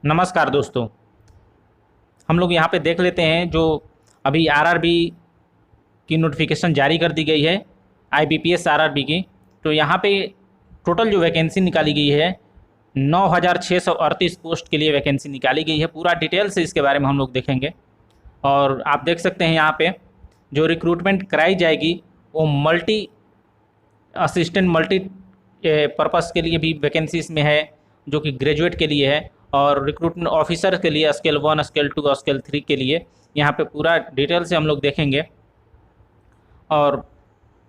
नमस्कार दोस्तों। हम लोग यहाँ पे देख लेते हैं जो अभी आरआरबी की नोटिफिकेशन जारी कर दी गई है, आईबीपीएस आरआरबी की। तो यहाँ पे टोटल जो वैकेंसी निकाली गई है 9,638 पोस्ट के लिए वैकेंसी निकाली गई है। पूरा डिटेल से इसके बारे में हम लोग देखेंगे। और आप देख सकते हैं यहाँ पे जो रिक्रूटमेंट कराई जाएगी वो मल्टी असिस्टेंट मल्टी पर्पस के लिए भी वैकेंसी इसमें है, जो कि ग्रेजुएट के लिए है। और रिक्रूटमेंट ऑफिसर के लिए स्केल 1, स्केल 2 और स्केल 3 के लिए यहाँ पे पूरा डिटेल से हम लोग देखेंगे। और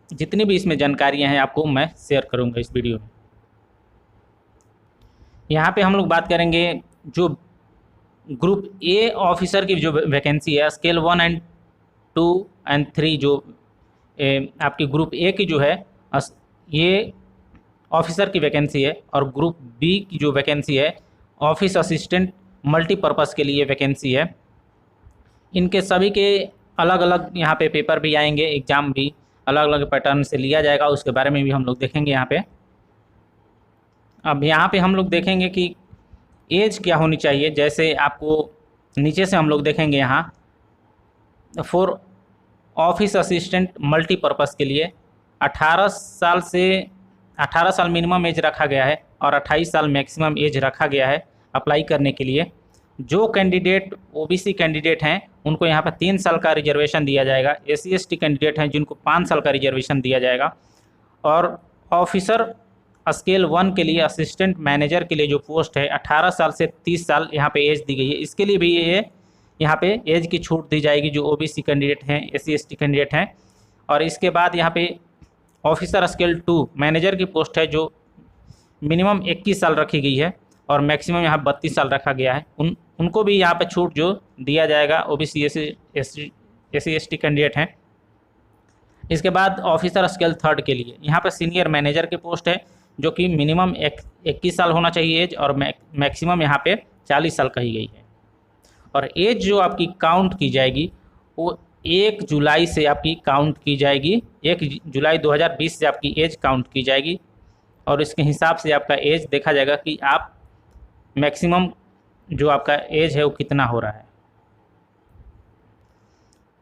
जितनी भी इसमें जानकारियाँ हैं आपको मैं शेयर करूँगा इस वीडियो में। यहाँ पे हम लोग बात करेंगे जो ग्रुप ए ऑफिसर की जो वैकेंसी है, स्केल 1 एंड 2 एंड 3 जो आपकी ग्रुप ए की जो है ये ऑफिसर की वैकेंसी है। और ग्रुप बी की जो वैकेंसी है ऑफिस असिस्टेंट मल्टीपर्पज़ के लिए वैकेंसी है। इनके सभी के अलग अलग यहाँ पे पेपर भी आएंगे, एग्ज़ाम भी अलग अलग पैटर्न से लिया जाएगा, उसके बारे में भी हम लोग देखेंगे यहाँ पे। अब यहाँ पे हम लोग देखेंगे कि एज क्या होनी चाहिए। जैसे आपको नीचे से हम लोग देखेंगे यहाँ फॉर ऑफिस असिस्टेंट मल्टीपर्पज़ के लिए 18 साल मिनिमम एज रखा गया है और 28 साल मैक्सिमम एज रखा गया है अप्लाई करने के लिए। जो कैंडिडेट ओबीसी कैंडिडेट हैं उनको यहाँ पर 3 साल का रिजर्वेशन दिया जाएगा। एससी एसटी कैंडिडेट हैं जिनको 5 साल का रिजर्वेशन दिया जाएगा। और ऑफिसर स्केल 1 के लिए असिस्टेंट मैनेजर के लिए जो पोस्ट है 18 साल से 30 साल यहाँ पे एज दी गई है। इसके लिए भी ये यहाँ पे एज की छूट दी जाएगी जो ओबीसी कैंडिडेट हैं, एससी एसटी कैंडिडेट हैं। और इसके बाद यहाँ पे ऑफिसर स्केल 2 मैनेजर की पोस्ट है जो मिनिमम 21 साल रखी गई है और मैक्सिमम यहाँ 32 साल रखा गया है। उनको भी यहाँ पे छूट जो दिया जाएगा ओबीसी एससी एसटी कैंडिडेट हैं। इसके बाद ऑफिसर स्केल 3 के लिए यहाँ पर सीनियर मैनेजर की पोस्ट है जो कि मिनिमम 21 साल होना चाहिए एज और मैक्सिमम यहाँ पे 40 साल कही गई है। और एज जो आपकी काउंट की जाएगी वो 1 जुलाई से आपकी काउंट की जाएगी। 1 जुलाई 2020 से आपकी एज काउंट की जाएगी और इसके हिसाब से आपका एज देखा जाएगा कि आप मैक्सिमम जो आपका एज है वो कितना हो रहा है।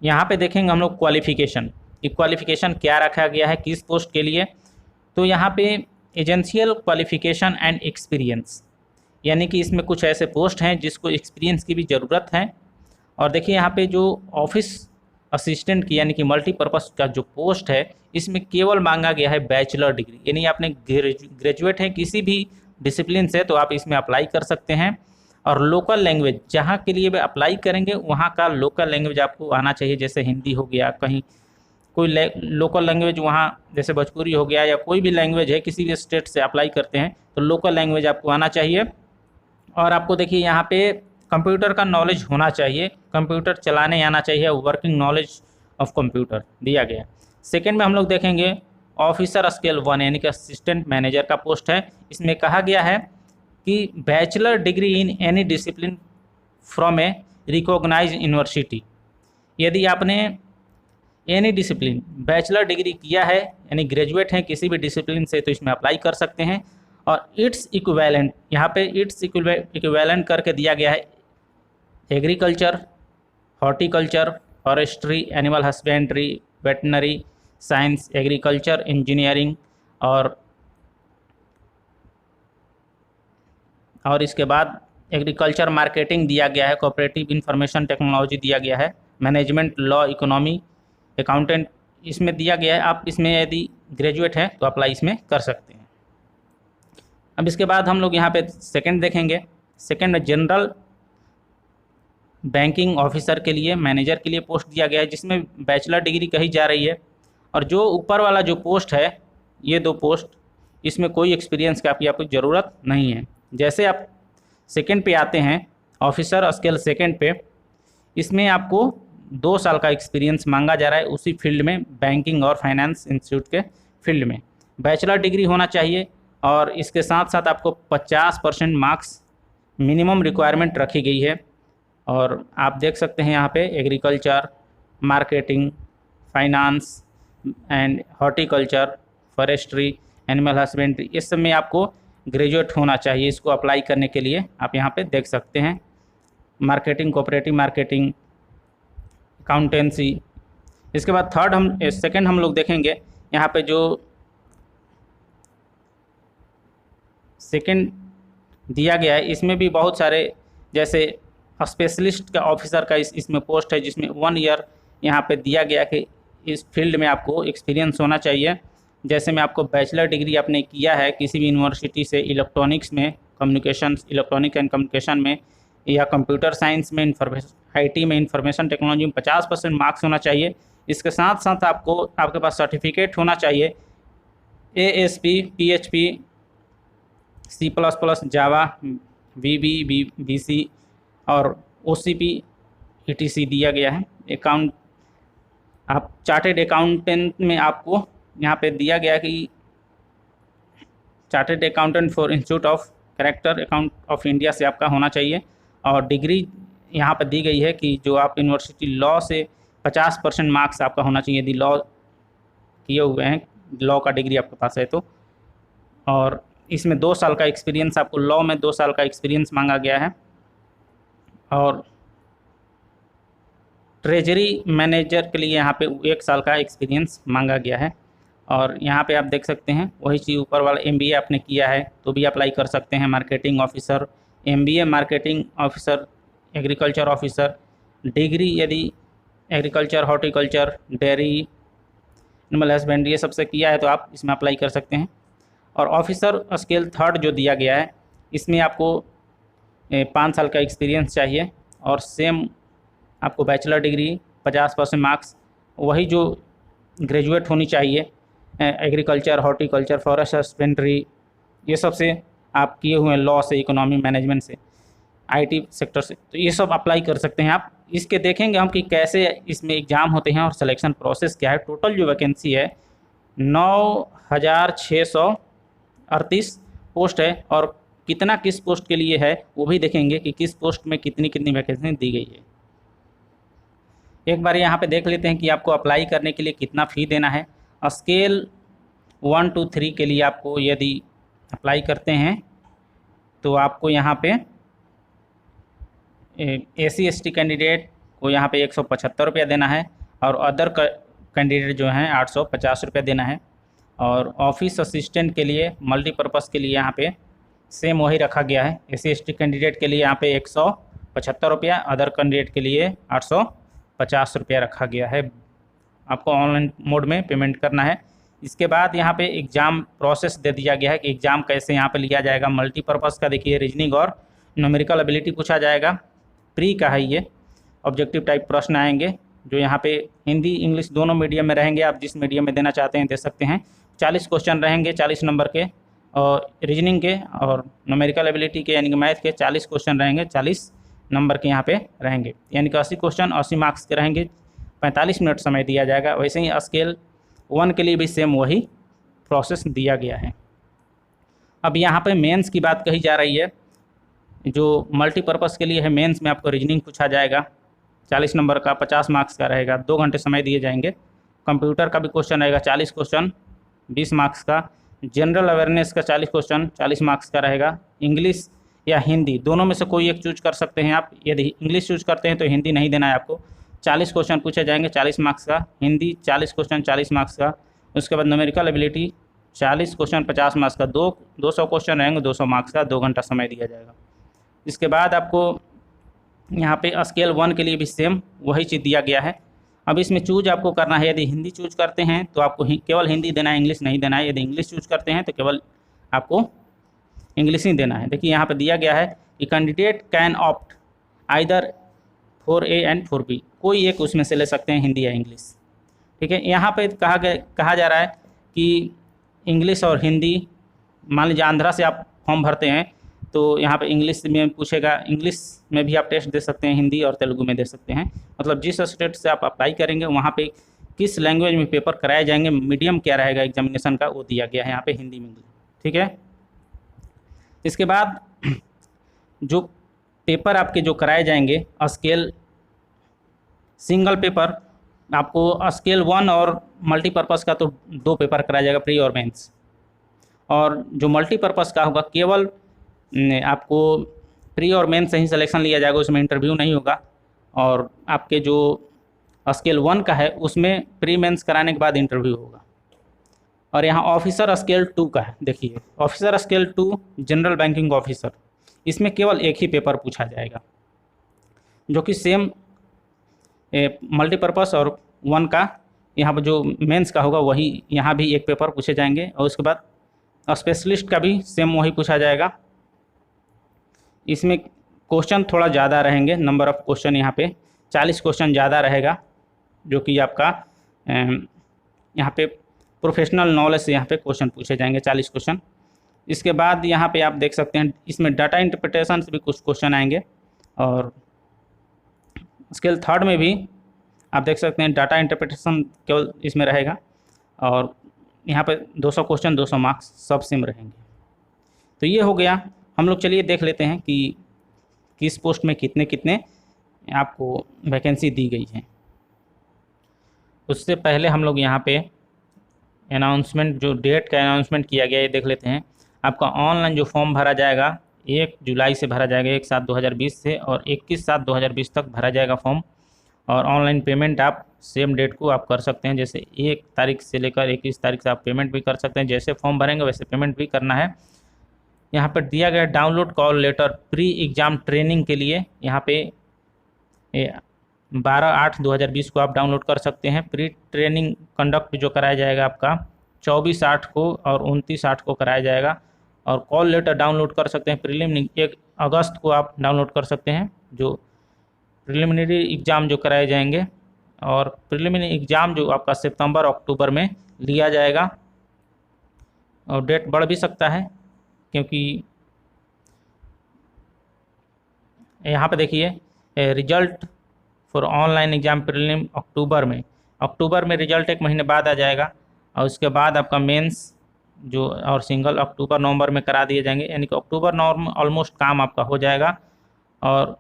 यहाँ पे देखेंगे हम लोग क्वालिफ़िकेशन, कि क्वालिफ़िकेशन क्या रखा गया है किस पोस्ट के लिए। तो यहाँ पे एजेंशियल क्वालिफ़िकेशन एंड एक्सपीरियंस, यानी कि इसमें कुछ ऐसे पोस्ट हैं जिसको एक्सपीरियंस की भी ज़रूरत है। और देखिए यहाँ पे जो ऑफिस असिस्टेंट की यानी कि मल्टीपर्पज़ का जो पोस्ट है इसमें केवल मांगा गया है बैचलर डिग्री, यानी आपने ग्रेजुएट है किसी भी डिसिप्लिन से तो आप इसमें अप्लाई कर सकते हैं। और लोकल लैंग्वेज जहाँ के लिए भी अप्लाई करेंगे वहाँ का लोकल लैंग्वेज आपको आना चाहिए। जैसे हिंदी हो गया, कहीं कोई लोकल लैंग्वेज वहाँ जैसे भोजपुरी हो गया या कोई भी लैंग्वेज है किसी भी स्टेट से अप्लाई करते हैं तो लोकल लैंग्वेज आपको आना चाहिए। और आपको देखिए यहाँ पे कंप्यूटर का नॉलेज होना चाहिए, कंप्यूटर चलाने आना चाहिए, वर्किंग नॉलेज ऑफ कंप्यूटर दिया गया। सेकंड में हम लोग देखेंगे ऑफिसर स्केल 1 यानी कि असिस्टेंट मैनेजर का पोस्ट है। इसमें कहा गया है कि bachelor degree in any discipline from a recognised university. यदि आपने एनी डिसिप्लिन बैचलर डिग्री किया है यानी ग्रेजुएट हैं किसी भी डिसिप्लिन से तो इसमें अप्लाई कर सकते हैं। और इट्स इक्विवेलेंट, यहाँ पे इट्स इक्विवेलेंट करके दिया गया है agriculture, horticulture, forestry, animal husbandry, veterinary science, agriculture, engineering और इसके बाद एग्रीकल्चर मार्केटिंग दिया गया है, कोऑपरेटिव इंफॉर्मेशन टेक्नोलॉजी दिया गया है, मैनेजमेंट, लॉ, इकोनॉमी, अकाउंटेंट इसमें दिया गया है। आप इसमें यदि ग्रेजुएट हैं तो अप्लाई इसमें कर सकते हैं। अब इसके बाद हम लोग यहाँ पे सेकंड देखेंगे। सेकंड में जनरल बैंकिंग ऑफिसर के लिए, मैनेजर के लिए पोस्ट दिया गया है जिसमें बैचलर डिग्री कही जा रही है। और जो ऊपर वाला जो पोस्ट है ये 2 पोस्ट इसमें कोई एक्सपीरियंस की आपको ज़रूरत नहीं है। जैसे आप सेकंड पे आते हैं ऑफिसर स्केल सेकंड पे, इसमें आपको 2 साल का एक्सपीरियंस मांगा जा रहा है उसी फील्ड में, बैंकिंग और फाइनेंस इंस्टीट्यूट के फील्ड में। बैचलर डिग्री होना चाहिए और इसके साथ साथ आपको 50% मार्क्स मिनिमम रिक्वायरमेंट रखी गई है। और आप देख सकते हैं यहाँ पे agriculture, marketing, finance and horticulture, forestry, animal husbandry इस सब में आपको ग्रेजुएट होना चाहिए इसको अप्लाई करने के लिए, आप यहाँ पे देख सकते हैं। Marketing, cooperative marketing, accountancy. इसके बाद सेकंड हम लोग देखेंगे यहाँ पे जो सेकंड दिया गया है, इसमें भी बहुत सारे, जैसे स्पेशलिस्ट का ऑफिसर का इसमें पोस्ट है, जिसमें 1 ईयर यहाँ पे दिया गया कि इस फील्ड में आपको एक्सपीरियंस होना चाहिए। जैसे में आपको बैचलर डिग्री आपने किया है किसी भी यूनिवर्सिटी से इलेक्ट्रॉनिक्स में, इलेक्ट्रॉनिक एंड कम्युनिकेशन में, या कंप्यूटर साइंस में, IT में, इंफॉर्मेशन टेक्नोलॉजी में 50% मार्क्स होना चाहिए। इसके साथ साथ आपके पास सर्टिफिकेट होना चाहिए ASP, PHP, C++, जावा, VB, BC और OCP, ETC दिया गया है। आप चार्टेड अकाउंटेंट में आपको यहाँ पे दिया गया कि chartered accountant for institute of character account of India से आपका होना चाहिए। और डिग्री यहाँ पर दी गई है कि जो आप यूनिवर्सिटी लॉ से 50% मार्क्स आपका होना चाहिए यदि लॉ किए हुए हैं, लॉ का डिग्री आपके पास है तो। और इसमें 2 साल का एक्सपीरियंस, आपको लॉ में 2 साल का एक्सपीरियंस मांगा गया है। और ट्रेजरी मैनेजर के लिए यहाँ पे 1 साल का एक्सपीरियंस मांगा गया है। और यहाँ पे आप देख सकते हैं वही चीज़ ऊपर वाला MBA आपने किया है तो भी अप्लाई कर सकते हैं। Marketing officer, MBA marketing officer, agriculture officer, degree यदि agriculture, horticulture, dairy, animal husbandry ये सबसे किया है तो आप इसमें अप्लाई कर सकते हैं। और ऑफिसर स्केल 3 जो दिया गया है इसमें आपको 5 साल का एक्सपीरियंस चाहिए और सेम आपको बैचलर डिग्री, 50% मार्क्स, वही जो ग्रेजुएट होनी चाहिए एग्रीकल्चर, हॉर्टिकल्चर, फॉरेस्ट हस्बेंड्री ये सब से आप किए हुए हैं, लॉ से, इकोनॉमी मैनेजमेंट से, IT सेक्टर से, तो ये सब अप्लाई कर सकते हैं आप। इसके देखेंगे हम कि कैसे इसमें एग्ज़ाम होते हैं और सिलेक्शन प्रोसेस क्या है। टोटल जो वैकेंसी है 9638 पोस्ट है और कितना किस पोस्ट के लिए है वो भी देखेंगे कि किस पोस्ट में कितनी कितनी वैकेंसी दी गई है। एक बार यहाँ पे देख लेते हैं कि आपको अप्लाई करने के लिए कितना फ़ी देना है। स्केल 1 to 3 के लिए आपको यदि अप्लाई करते हैं तो आपको यहाँ पे SC ST कैंडिडेट को यहाँ पे 175 रुपया देना है और अदर कैंडिडेट जो हैं 850 रुपया देना है। और ऑफिस असिस्टेंट के लिए, मल्टीपर्पज़ के लिए यहाँ पे सेम वही रखा गया है। SC ST कैंडिडेट के लिए यहाँ पे 175 रुपया, अदर कैंडिडेट के लिए 850 रुपया रखा गया है। आपको ऑनलाइन मोड में पेमेंट करना है। इसके बाद यहाँ पे एग्ज़ाम प्रोसेस दे दिया गया है कि एग्ज़ाम कैसे यहाँ पे लिया जाएगा। मल्टीपर्पज़ का देखिए रीजनिंग और न्यूमेरिकल एबिलिटी पूछा जाएगा। प्री का है ये, ऑब्जेक्टिव टाइप प्रश्न आएंगे जो यहाँ पे हिंदी इंग्लिश दोनों मीडियम में रहेंगे। आप जिस मीडियम में देना चाहते हैं दे सकते हैं। 40 क्वेश्चन रहेंगे 40 नंबर के, और रीजनिंग के और न्यूमेरिकल एबिलिटी के यानी कि मैथ के 40 क्वेश्चन रहेंगे, 40 नंबर के यहाँ पे रहेंगे, यानी कि 80 क्वेश्चन 80 मार्क्स के रहेंगे। 45 मिनट समय दिया जाएगा। वैसे ही स्केल 1 के लिए भी सेम वही प्रोसेस दिया गया है। अब यहाँ पे मेंस की बात कही जा रही है। जो मल्टीपर्पज़ के लिए है, मेंस में आपको रीजनिंग पूछा जाएगा 40 नंबर का, 50 मार्क्स का रहेगा, 2 घंटे समय दिए जाएंगे। कंप्यूटर का भी क्वेश्चन रहेगा 40 क्वेश्चन 20 मार्क्स का। जनरल अवेयरनेस का 40 क्वेश्चन 40 मार्क्स का रहेगा। इंग्लिश या हिंदी दोनों में से कोई एक चूज कर सकते हैं आप। यदि इंग्लिश चूज करते हैं तो हिंदी नहीं देना है आपको। 40 क्वेश्चन पूछे जाएंगे 40 मार्क्स का, हिंदी 40 क्वेश्चन 40 मार्क्स का। उसके बाद न्यूमेरिकल एबिलिटी 40 क्वेश्चन 50 मार्क्स का, 200 क्वेश्चन रहेंगे 200 मार्क्स का, 2 घंटा समय दिया जाएगा। इसके बाद आपको यहाँ पे स्केल 1 के लिए भी सेम वही चीज़ दिया गया है। अब इसमें चूज आपको करना है। यदि हिंदी चूज करते हैं तो आपको केवल हिंदी देना है, इंग्लिश नहीं देना है। यदि इंग्लिश चूज करते हैं तो केवल आपको इंग्लिश ही देना है। देखिए यहाँ पे दिया गया है कि candidate can opt either 4A and 4B, कोई एक उसमें से ले सकते हैं, हिंदी या इंग्लिश। ठीक है, यहाँ पे कहा जा रहा है कि इंग्लिश और हिंदी, मान लीजिए आंध्रा से आप फॉर्म भरते हैं तो यहाँ पे इंग्लिश में पूछेगा, इंग्लिश में भी आप टेस्ट दे सकते हैं, हिंदी और तेलुगु में दे सकते हैं। मतलब जिस स्टेट से आप अप्लाई करेंगे वहाँ पे किस लैंग्वेज में पेपर कराए जाएंगे, मीडियम क्या रहेगा एग्जामिनेशन का, वो दिया गया है यहाँ पे, हिंदी में इंग्लिश। ठीक है, इसके बाद जो पेपर आपके जो कराए जाएंगे स्केल सिंगल पेपर, आपको स्केल 1 और मल्टीपर्पज़ का तो 2 पेपर कराया जाएगा, प्री और मेंस। और जो मल्टीपर्पज़ का होगा केवल आपको प्री और मेन से ही सिलेक्शन लिया जाएगा, उसमें इंटरव्यू नहीं होगा। और आपके जो स्केल 1 का है उसमें प्री मेंस कराने के बाद इंटरव्यू होगा। और यहाँ ऑफिसर स्केल 2 का है, देखिए officer scale 2 general banking officer, इसमें केवल एक ही पेपर पूछा जाएगा, जो कि सेम मल्टीपर्पज़ और 1 का यहाँ पर जो मेंस का होगा वही यहाँ भी एक पेपर पूछे जाएंगे। और उसके बाद स्पेशलिस्ट का भी सेम वही पूछा जाएगा। इसमें क्वेश्चन थोड़ा ज़्यादा रहेंगे, नंबर ऑफ़ क्वेश्चन यहाँ पे 40 क्वेश्चन ज़्यादा रहेगा, जो कि आपका यहाँ पे प्रोफेशनल नॉलेज से यहाँ पे क्वेश्चन पूछे जाएंगे 40 क्वेश्चन। इसके बाद यहाँ पे आप देख सकते हैं इसमें डाटा इंटरप्रिटेशन से भी कुछ क्वेश्चन आएंगे। और स्केल 3 में भी आप देख सकते हैं डाटा इंटरप्रिटेशन केवल इसमें रहेगा। और यहाँ पे 200 क्वेश्चन 200 मार्क्स सब सेम रहेंगे। तो ये हो गया। हम लोग चलिए देख लेते हैं कि किस पोस्ट में कितने कितने आपको वैकेंसी दी गई है। उससे पहले हम लोग यहाँ पे अनाउंसमेंट, जो डेट का अनाउंसमेंट किया गया, ये देख लेते हैं। आपका ऑनलाइन जो फॉर्म भरा जाएगा 1 जुलाई से भरा जाएगा, 1/7/2020 से, और 21/7/2020 तक भरा जाएगा फॉर्म। और ऑनलाइन पेमेंट आप सेम डेट को आप कर सकते हैं, जैसे 1 तारीख से लेकर 21 तारीख से आप पेमेंट भी कर सकते हैं। जैसे फॉर्म भरेंगे वैसे पेमेंट भी करना है। यहाँ पर दिया गया download call letter pre exam training के लिए, यहाँ पे 12/8/2020 को आप डाउनलोड कर सकते हैं। प्री ट्रेनिंग कंडक्ट जो कराया जाएगा आपका 24/8 को और 29/8 को कराया जाएगा। और कॉल लेटर डाउनलोड कर सकते हैं प्रीलिमिनरी 1 अगस्त को आप डाउनलोड कर सकते हैं, जो प्रीलिमिनरी एग्ज़ाम जो कराए जाएंगे। और प्रीलिमिनरी एग्ज़ाम जो आपका सितंबर अक्टूबर में लिया जाएगा, और डेट बढ़ भी सकता है, क्योंकि यहाँ पे देखिए result for online exam prelim अक्टूबर में रिजल्ट 1 महीने बाद आ जाएगा। और उसके बाद आपका मेंस जो और सिंगल अक्टूबर नवंबर में करा दिए जाएंगे, यानी कि अक्टूबर नवंबर ऑलमोस्ट काम आपका हो जाएगा। और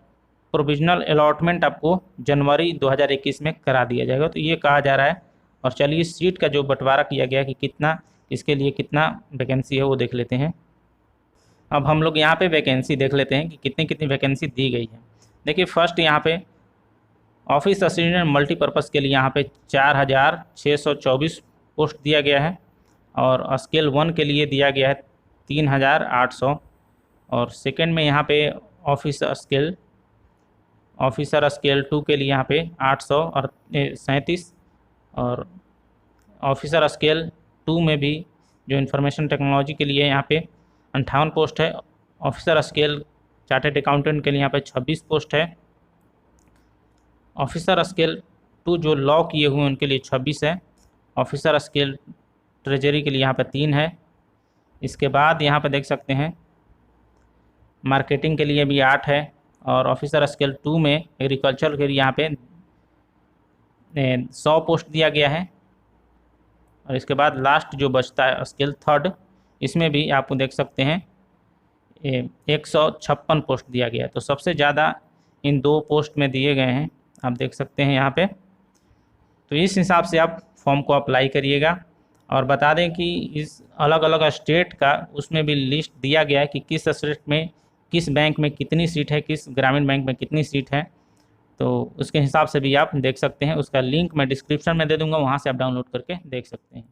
प्रोविजनल अलॉटमेंट आपको जनवरी 2021 में करा दिया जाएगा। तो ये कहा जा रहा है। और चलिए सीट का जो बंटवारा किया गया कि कितना इसके लिए कितना वैकेंसी है वो देख लेते हैं। अब हम लोग यहाँ पे वैकेंसी देख लेते हैं कि कितनी कितनी वैकेंसी दी गई है। देखिए फर्स्ट यहाँ पे ऑफिस असिस्टेंट मल्टीपर्पज़ के लिए यहाँ पे 4624 पोस्ट दिया गया है। और स्केल 1 के लिए दिया गया है 3800। और सेकंड में यहाँ पे ऑफिसर स्केल 2 के लिए यहाँ पे 837। और ऑफिसर स्केल 2 में भी जो इंफॉर्मेशन टेक्नोलॉजी के लिए यहाँ पे 58 पोस्ट है। ऑफिसर स्केल चार्टर्ड अकाउंटेंट के लिए यहाँ पे 26 पोस्ट है। ऑफिसर स्केल 2 जो लॉ किए हुए उनके लिए 26 है। ऑफिसर स्केल ट्रेजरी के लिए यहाँ पे 3 है। इसके बाद यहाँ पे देख सकते हैं मार्केटिंग के लिए भी 8 है। और ऑफिसर स्केल 2 में एग्रीकल्चर के लिए यहाँ पे 100 पोस्ट दिया गया है। और इसके बाद लास्ट जो बचता है स्केल 3, इसमें भी आप देख सकते हैं 156 पोस्ट दिया गया है। तो सबसे ज़्यादा इन 2 पोस्ट में दिए गए हैं, आप देख सकते हैं यहाँ पे। तो इस हिसाब से आप फॉर्म को अप्लाई करिएगा। और बता दें कि इस अलग अलग स्टेट का उसमें भी लिस्ट दिया गया है कि किस स्टेट में किस बैंक में कितनी सीट है, किस ग्रामीण बैंक में कितनी सीट है। तो उसके हिसाब से भी आप देख सकते हैं। उसका लिंक मैं डिस्क्रिप्शन में दे दूँगा, वहाँ से आप डाउनलोड करके देख सकते हैं।